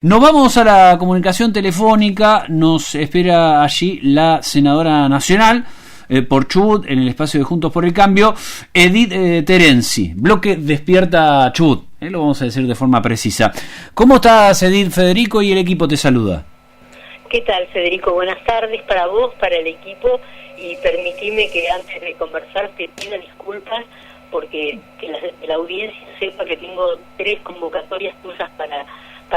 Nos vamos a la comunicación telefónica, nos espera allí la senadora nacional por Chubut, en el espacio de Juntos por el Cambio, Edith Terenzi, bloque Despierta Chubut, lo vamos a decir de forma precisa. ¿Cómo estás, Edith? Federico y el equipo te saluda. ¿Qué tal, Federico? Buenas tardes para vos, para el equipo, y permitime que antes de conversar te pida disculpas porque que la audiencia sepa que tengo 3 convocatorias tuyas para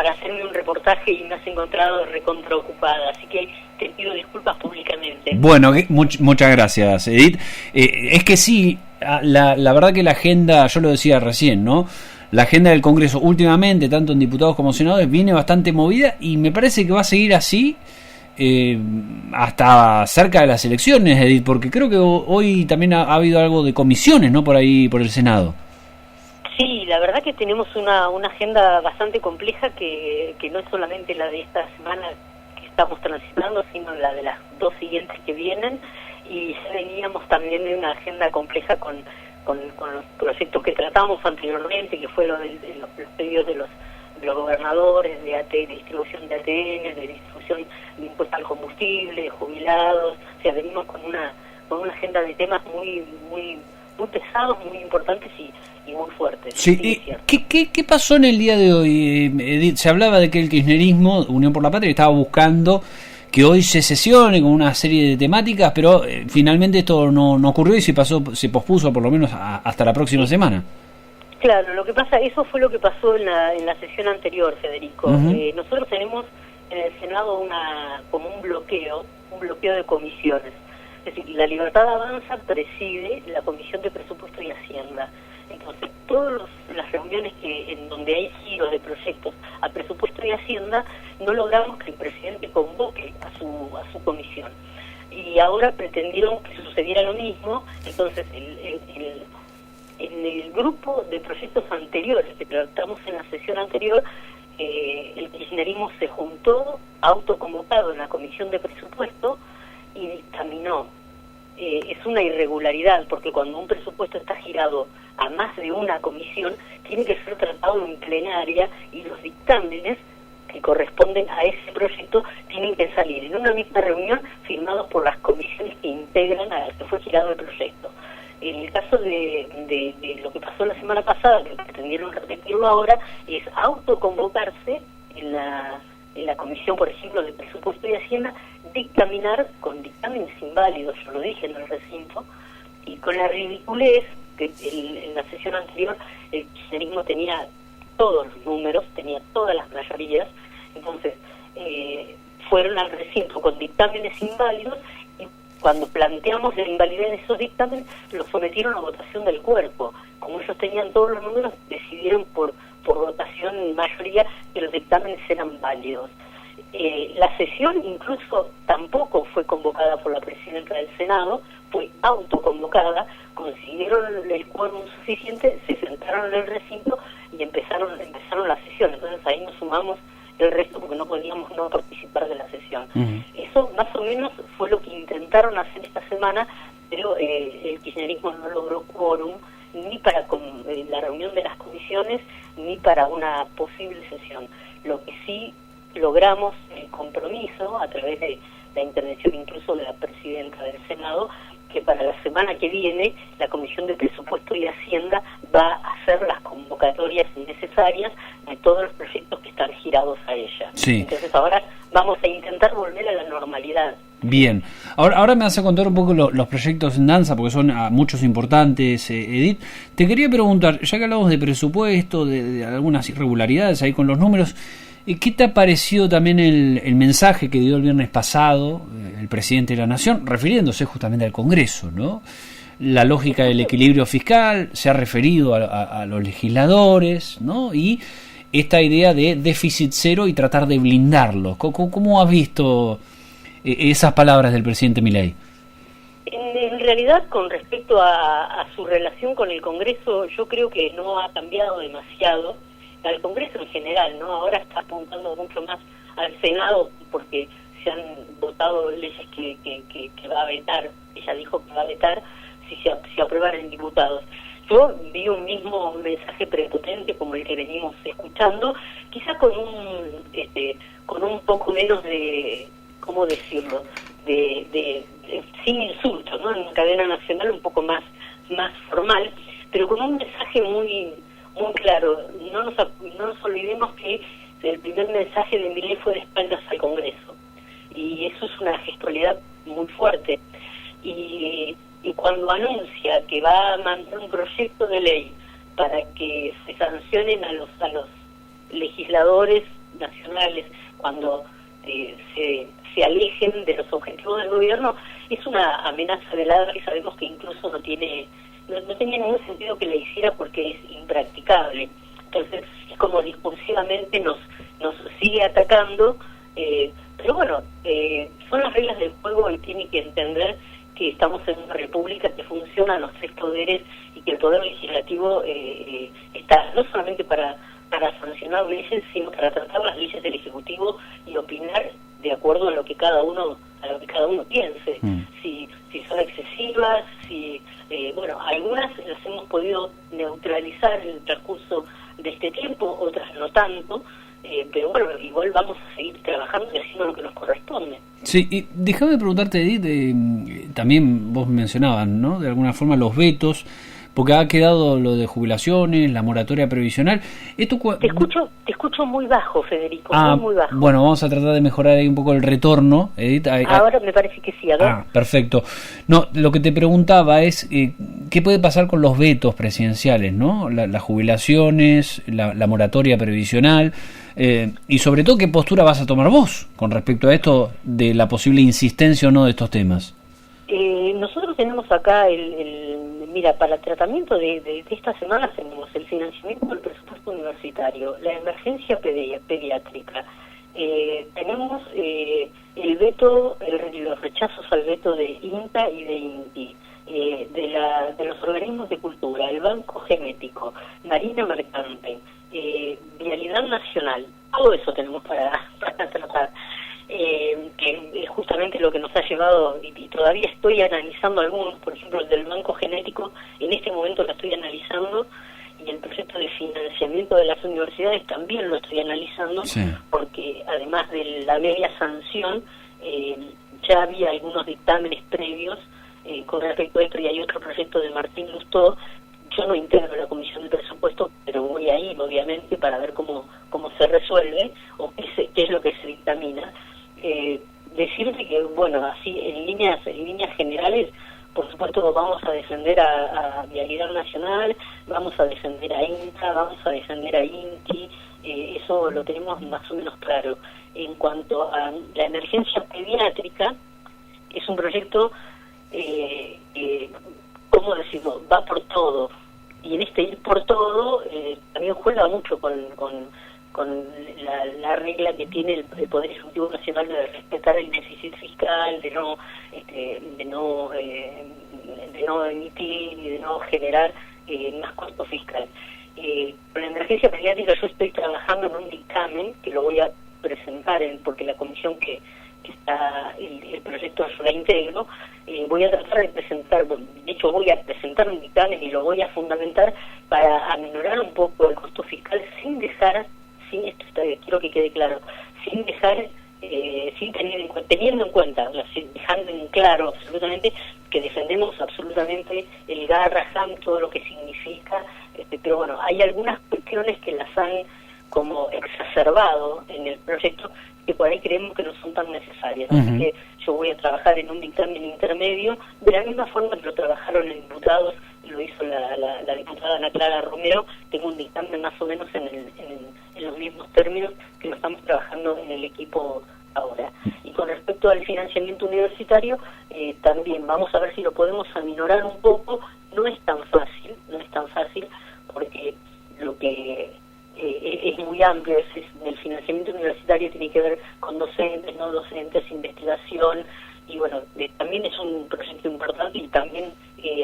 hacerme un reportaje y me has encontrado recontraocupada, así que te pido disculpas públicamente. Bueno, muchas gracias, Edith. Es que sí, la verdad que la agenda, yo lo decía recién, ¿no? La agenda del Congreso últimamente, tanto en diputados como senadores, viene bastante movida y me parece que va a seguir así hasta cerca de las elecciones, Edith, porque creo que hoy también ha habido algo de comisiones, ¿no? Por ahí, por el Senado. Sí, la verdad que tenemos una agenda bastante compleja que no es solamente la de esta semana que estamos transitando, sino la de las 2 siguientes que vienen, y ya veníamos también de una agenda compleja con los proyectos que tratamos anteriormente, que fue los pedidos de los gobernadores de distribución de ATN, de distribución de impuestos al combustible, de jubilados. O sea, venimos con una agenda de temas muy pesados, muy importantes y muy fuertes. Sí, ¿qué pasó en el día de hoy, Edith? Se hablaba de que el kirchnerismo, Unión por la Patria, estaba buscando que hoy se sesione con una serie de temáticas, pero finalmente esto no ocurrió y se pospuso por lo menos hasta la próxima semana. Claro, lo que pasa, eso fue lo que pasó en la sesión anterior, Federico. Nosotros tenemos en el Senado como un bloqueo de comisiones. Es decir, la Libertad Avanza preside la Comisión de Presupuesto y Hacienda. Entonces, todas las reuniones en donde hay giros de proyectos a Presupuesto y Hacienda, no logramos que el presidente convoque a su comisión. Y ahora pretendieron que sucediera lo mismo. Entonces, en el grupo de proyectos anteriores que tratamos en la sesión anterior, el kirchnerismo se juntó autoconvocado en la Comisión de Presupuesto y dictaminó. Es una irregularidad, porque cuando un presupuesto está girado a más de una comisión, tiene que ser tratado en plenaria y los dictámenes que corresponden a ese proyecto tienen que salir en una misma reunión firmados por las comisiones que integran a las que fue girado el proyecto. En el caso de lo que pasó la semana pasada, que pretendieron repetirlo ahora, es autoconvocarse en la comisión, por ejemplo, de Presupuesto y Hacienda, dictaminar con dictámenes inválidos, yo lo dije en el recinto, y con la ridiculez que en la sesión anterior el kirchnerismo tenía todos los números, tenía todas las mayorías, entonces fueron al recinto con dictámenes inválidos y cuando planteamos la invalidez de esos dictámenes los sometieron a votación del cuerpo. Como ellos tenían todos los números, decidieron por votación en mayoría que los dictámenes eran válidos. La sesión incluso tampoco fue convocada por la presidenta del Senado, fue autoconvocada, consiguieron el quórum suficiente, se sentaron en el recinto y empezaron la sesión. Entonces ahí nos sumamos el resto porque no podíamos no participar de la sesión. Eso más o menos fue lo que intentaron hacer esta semana, pero el kirchnerismo no logró quórum ni para la reunión de las comisiones ni para una posible sesión. Lo que sí logramos el compromiso a través de la intervención incluso de la presidenta del Senado, que para la semana que viene la Comisión de Presupuesto y Hacienda va a hacer las convocatorias necesarias de todos los proyectos que están girados a ella. Sí. Entonces ahora vamos a intentar volver a la normalidad. Bien, ahora me vas a contar un poco los proyectos en danza, porque son muchos importantes, Edith. Te quería preguntar, ya que hablamos de presupuesto, de algunas irregularidades ahí con los números, ¿qué te ha parecido también el mensaje que dio el viernes pasado el presidente de la Nación, refiriéndose justamente al Congreso, ¿no? La lógica del equilibrio fiscal, se ha referido a los legisladores, ¿no? Y esta idea de déficit cero y tratar de blindarlo. ¿Cómo has visto esas palabras del presidente Milei? En realidad, con respecto a su relación con el Congreso, yo creo que no ha cambiado demasiado. Al Congreso en general, ¿no? Ahora está apuntando mucho más al Senado porque se han votado leyes que va a vetar. Ella dijo que va a vetar si se aprueban en diputados. yo vi un mismo mensaje prepotente como el que venimos escuchando, quizás con un poco menos de, ¿cómo decirlo?, sin insultos, ¿no? En cadena nacional un poco más formal, pero con un mensaje muy claro. No nos olvidemos que el primer mensaje de Milei fue de espaldas al Congreso, y eso es una gestualidad muy fuerte. Y cuando anuncia que va a mandar un proyecto de ley para que se sancionen a los legisladores nacionales cuando se alejen de los objetivos del gobierno, es una amenaza velada que sabemos que incluso no tenía ningún sentido que la hiciera, porque es impracticable. Entonces es como discursivamente nos sigue atacando, pero bueno, son las reglas del juego, y tiene que entender que estamos en una república que funcionan los tres poderes, y que el poder legislativo está no solamente para sancionar leyes, sino para tratar las leyes del Ejecutivo y opinar de acuerdo a lo que cada uno piense. Si son excesivas, bueno, algunas las hemos podido neutralizar en el transcurso de este tiempo, otras no tanto, pero bueno, igual vamos a seguir trabajando y haciendo lo que nos corresponde. Sí, y déjame preguntarte, Edith, también vos mencionabas, ¿no?, de alguna forma los vetos, porque ha quedado lo de jubilaciones, la moratoria previsional. Te escucho muy bajo, Federico, muy bajo. Bueno, vamos a tratar de mejorar ahí un poco el retorno, Edith. Ahora me parece que sí, a ver. Perfecto. No, lo que te preguntaba es, ¿qué puede pasar con los vetos presidenciales, ¿no? Las jubilaciones, la moratoria previsional, y sobre todo, ¿qué postura vas a tomar vos con respecto a esto de la posible insistencia o no de estos temas? Nosotros tenemos acá mira, para el tratamiento de esta semana tenemos el financiamiento del presupuesto universitario, la emergencia pediátrica, tenemos el veto, los rechazos al veto de INTA y de INTI, de los organismos de cultura, el Banco Genético, Marina Mercante, Vialidad Nacional. Todo eso tenemos para tratar. Que es justamente lo que nos ha llevado, y todavía estoy analizando algunos, por ejemplo el del Banco Genético, en este momento lo estoy analizando, y el proyecto de financiamiento de las universidades también lo estoy analizando, sí, porque además de la media sanción, ya había algunos dictámenes previos con respecto a esto, y hay otro proyecto de Martín Lustó. Yo no integro la comisión de presupuesto, pero voy a ir obviamente para ver cómo se resuelve o qué es lo que se dictamina. Decirte que, bueno, así en líneas generales, por supuesto vamos a defender a Vialidad Nacional, vamos a defender a INTA, vamos a defender a INTI, eso lo tenemos más o menos claro. En cuanto a la emergencia pediátrica, es un proyecto, ¿cómo decirlo?, va por todo, y en este ir por todo también juega mucho con la regla que tiene el Poder Ejecutivo Nacional de respetar el déficit fiscal, de no emitir y de no generar más costo fiscal. Con la emergencia pediátrica yo estoy trabajando en un dictamen que lo voy a presentar porque la comisión que está el proyecto yo la integro, voy a tratar de presentar, de hecho voy a presentar un dictamen y lo voy a fundamentar para aminorar un poco el costo fiscal sin dejar, quiero que quede claro, sin dejar, teniendo en cuenta, dejando en claro absolutamente que defendemos absolutamente el GARRAHAM, todo lo que significa, pero bueno, hay algunas cuestiones que las han como exacerbado en el proyecto que por ahí creemos que no son tan necesarias. Así que yo voy a trabajar en un dictamen intermedio, de la misma forma que lo trabajaron los diputados, lo hizo la diputada Ana Clara Romero. Tengo un dictamen más o menos en los mismos términos que lo estamos trabajando en el equipo ahora. Y con respecto al financiamiento universitario, también vamos a ver si lo podemos aminorar un poco. No es tan fácil, porque lo que es muy amplio, el financiamiento universitario tiene que ver con docentes, no docentes, investigación, y bueno, también es un proyecto importante, y también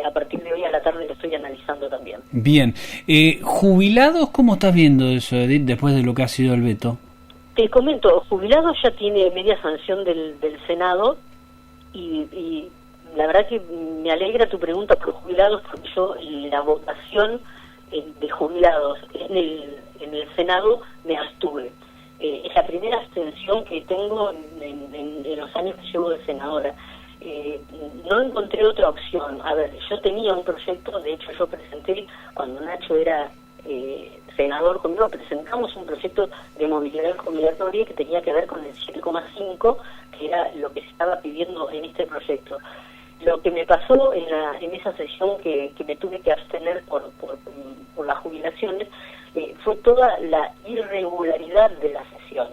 a partir de hoy a la tarde lo estoy analizando también. Bien, jubilados, ¿cómo estás viendo eso, Edith, después de lo que ha sido el veto? Te comento, jubilados ya tiene media sanción del Senado, y la verdad que me alegra tu pregunta por jubilados, porque yo en la votación de jubilados en el Senado me abstuve. Es la primera abstención que tengo en los años que llevo de senadora. No encontré otra opción. A ver, yo tenía un proyecto, de hecho yo presenté, cuando Nacho era senador conmigo, presentamos un proyecto de movilidad jubilatoria que tenía que ver con el 7,5, que era lo que se estaba pidiendo en este proyecto. Lo que me pasó en esa sesión que me tuve que abstener por las jubilaciones fue toda la irregularidad de la sesión.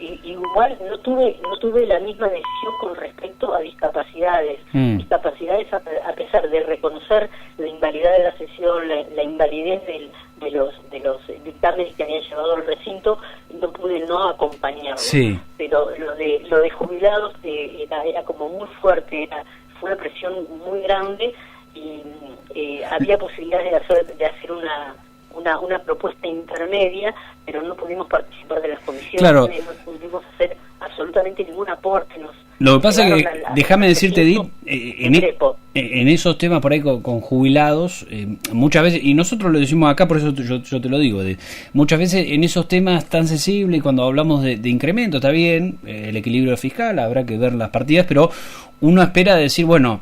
Igual no tuve la misma decisión con respecto a discapacidades. Discapacidades, a pesar de reconocer la invalidez de la sesión, la invalidez de los dictámenes que habían llevado al recinto, no pude no acompañarlo. Sí. Pero lo de jubilados era como muy fuerte, fue una presión muy grande, y había posibilidades de hacer una propuesta intermedia, pero no pudimos participar de las comisiones, claro. No pudimos hacer absolutamente ningún aporte. Lo que pasa es que, déjame decirte, Edith, en esos temas por ahí con jubilados, muchas veces, y nosotros lo decimos acá, por eso yo te lo digo, muchas veces en esos temas tan sensibles, cuando hablamos de incremento, está bien, el equilibrio fiscal, habrá que ver las partidas, pero uno espera decir, bueno,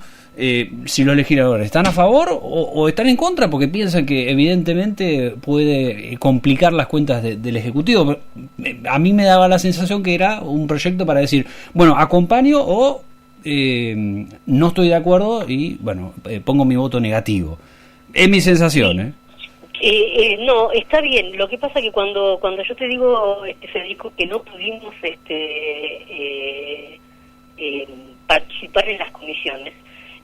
si los legisladores están a favor o están en contra, porque piensan que evidentemente puede complicar las cuentas del Ejecutivo. A mí me daba la sensación que era un proyecto para decir, bueno, acompaño o no estoy de acuerdo y bueno, pongo mi voto negativo. Es mi sensación, no, está bien. Lo que pasa que cuando yo te digo, Federico, que no pudimos participar en las comisiones,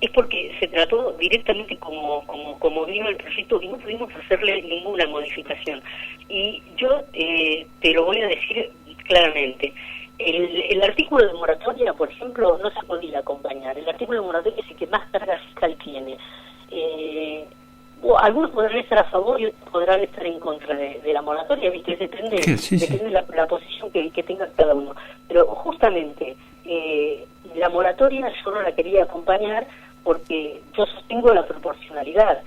es porque se trató directamente como vino el proyecto y no pudimos hacerle ninguna modificación. Y yo te lo voy a decir claramente. El artículo de moratoria, por ejemplo, no se podía acompañar. El artículo de moratoria es el que más carga fiscal tiene. Algunos podrán estar a favor y otros podrán estar en contra de la moratoria, ¿viste? Depende de la posición que tenga cada uno. Pero justamente la moratoria yo no la quería acompañar porque yo sostengo la proporcionalidad,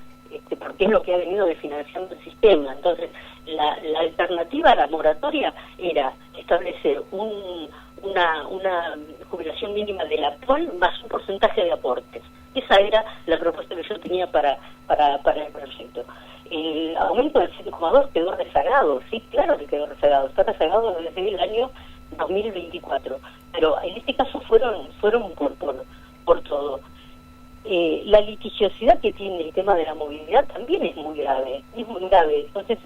porque es lo que ha venido financiando el sistema. Entonces, la alternativa a la moratoria era establecer una jubilación mínima del actual más un porcentaje de aportes. Esa era la propuesta que yo tenía para el proyecto. El aumento del 7,2 quedó rezagado, sí, claro que quedó rezagado, está rezagado desde el año 2024, pero en este caso fueron por todo. La litigiosidad que tiene el tema de la movilidad también es muy grave. Entonces,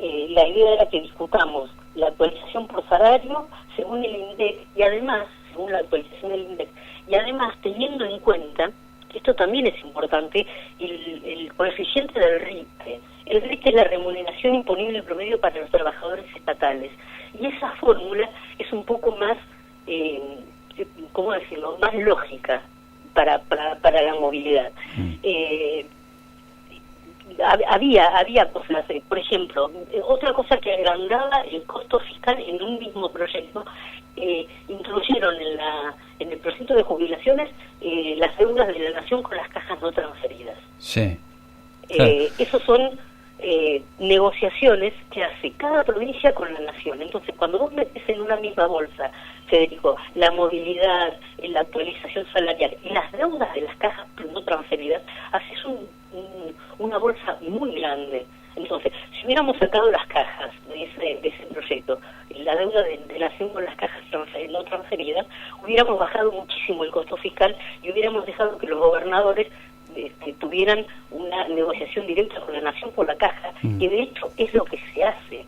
la idea era que discutamos la actualización por salario según el INDEC y además, según la actualización del INDEC, y además teniendo en cuenta, que esto también es importante, el coeficiente del RITE. El RITE es la remuneración imponible promedio para los trabajadores estatales. Y esa fórmula es un poco más, ¿cómo decirlo?, más lógica para la movilidad. Había cosas, por ejemplo, otra cosa que agrandaba el costo fiscal en un mismo proyecto, incluyeron en el proyecto de jubilaciones las deudas de la nación con las cajas no transferidas. Sí. Claro. Esos son negociaciones que hace cada provincia con la nación. Entonces, cuando vos metes en una misma bolsa, Federico, la movilidad, la actualización salarial y las deudas de las cajas no transferidas, haces una bolsa muy grande. Entonces, si hubiéramos sacado las cajas de ese proyecto, la deuda de la nación con las cajas no transferidas, hubiéramos bajado muchísimo el costo fiscal y hubiéramos dejado que los gobernadores tuvieran una negociación directa con la nación por la caja, que de hecho es lo que se hace.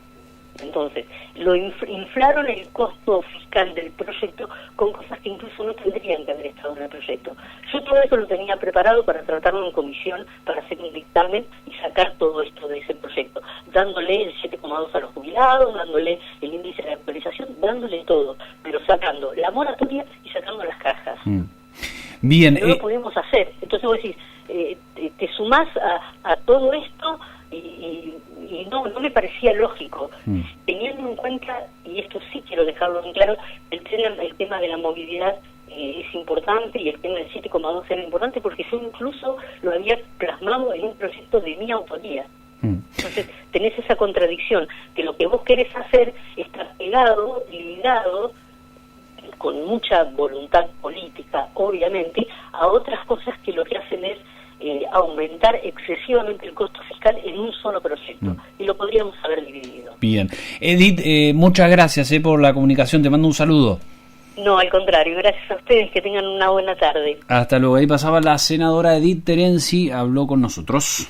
Entonces, lo inflaron el costo fiscal del proyecto con cosas que incluso no tendrían que haber estado en el proyecto. Yo todo eso lo tenía preparado para tratarlo en comisión, para hacer un dictamen y sacar todo esto de ese proyecto, dándole el 7,2 a los jubilados, dándole el índice de actualización, dándole todo, pero sacando la moratoria y sacando las cajas. Bien, no lo pudimos hacer. Entonces vos decís, te sumás a todo esto y no me parecía lógico, teniendo en cuenta, y esto sí quiero dejarlo en claro, el tema de la movilidad es importante y el tema del 7,2 era importante porque yo incluso lo había plasmado en un proyecto de mi autoría. Entonces tenés esa contradicción, que lo que vos querés hacer está pegado, ligado, con mucha voluntad política, obviamente, a otras cosas que lo que hacen es aumentar excesivamente el costo fiscal en un solo proyecto, y lo podríamos haber dividido. Bien. Edith, muchas gracias por la comunicación, te mando un saludo. No, al contrario, gracias a ustedes, que tengan una buena tarde. Hasta luego. Ahí pasaba la senadora Edith Terenzi, habló con nosotros.